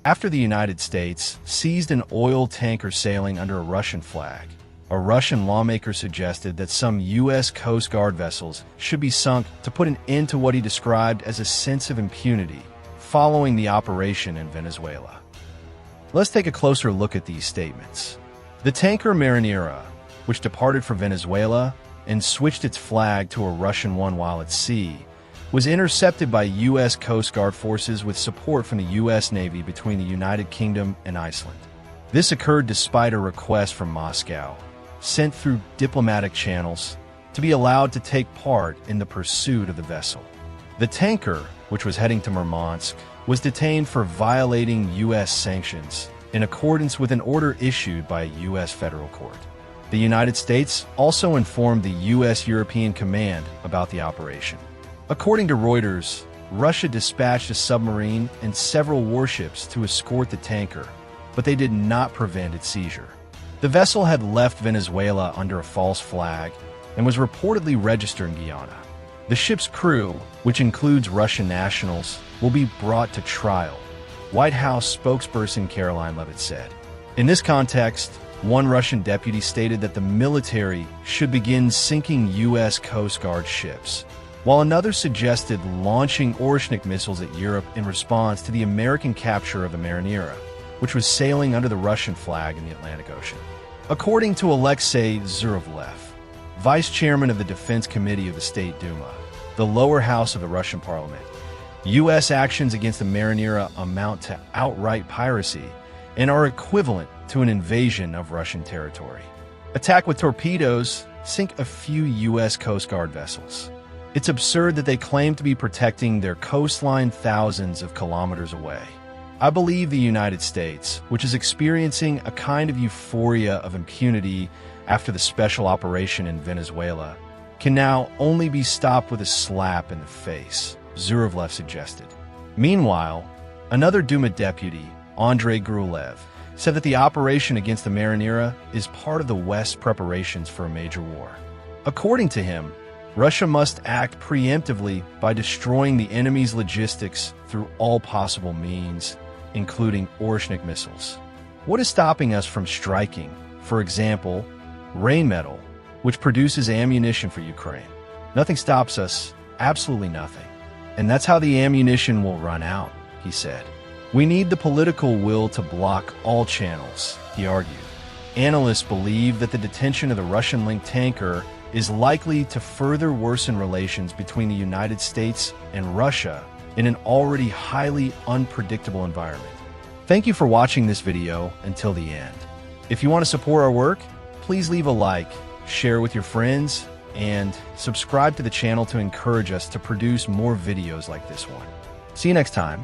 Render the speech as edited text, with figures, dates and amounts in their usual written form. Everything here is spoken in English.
After the United States seized an oil tanker sailing under a Russian flag, a Russian lawmaker suggested that some U.S. Coast Guard vessels should be sunk to put an end to what he described as a sense of impunity following the operation in Venezuela. Let's take a closer look at these statements. The tanker Marinera, which departed for Venezuela and switched its flag to a Russian one while at sea, was intercepted by U.S. Coast Guard forces with support from the U.S. Navy between the United Kingdom and Iceland. This occurred despite a request from Moscow, sent through diplomatic channels, to be allowed to take part in the pursuit of the vessel. The tanker, which was heading to Murmansk, was detained for violating U.S. sanctions in accordance with an order issued by a U.S. federal court. The United States also informed the U.S. European Command about the operation. According to Reuters, Russia dispatched a submarine and several warships to escort the tanker, but they did not prevent its seizure. The vessel had left Venezuela under a false flag and was reportedly registered in Guyana. The ship's crew, which includes Russian nationals, will be brought to trial, White House spokesperson Caroline Leavitt said. In this context, one Russian deputy stated that the military should begin sinking U.S. Coast Guard ships, while another suggested launching Orishnik missiles at Europe in response to the American capture of the Marinera, which was sailing under the Russian flag in the Atlantic Ocean. According to Alexei Zhuravlev, vice chairman of the Defense Committee of the State Duma, the lower house of the Russian parliament, U.S. actions against the Marinera amount to outright piracy and are equivalent to an invasion of Russian territory. Attack with torpedoes, sink a few U.S. Coast Guard vessels. It's absurd that they claim to be protecting their coastline thousands of kilometers away. I believe the United States, which is experiencing a kind of euphoria of impunity after the special operation in Venezuela, can now only be stopped with a slap in the face, Zhuravlev suggested. Meanwhile, another Duma deputy, Andrei Grulev, said that the operation against the Marinera is part of the West's preparations for a major war. According to him, Russia must act preemptively by destroying the enemy's logistics through all possible means, including Orishnik missiles. What is stopping us from striking, for example, Rheinmetall, which produces ammunition for Ukraine? Nothing stops us, absolutely nothing. And that's how the ammunition will run out, he said. We need the political will to block all channels, he argued. Analysts believe that the detention of the Russian-linked tanker is likely to further worsen relations between the United States and Russia in an already highly unpredictable environment. Thank you for watching this video until the end. If you want to support our work, please leave a like, share with your friends, and subscribe to the channel to encourage us to produce more videos like this one. See you next time.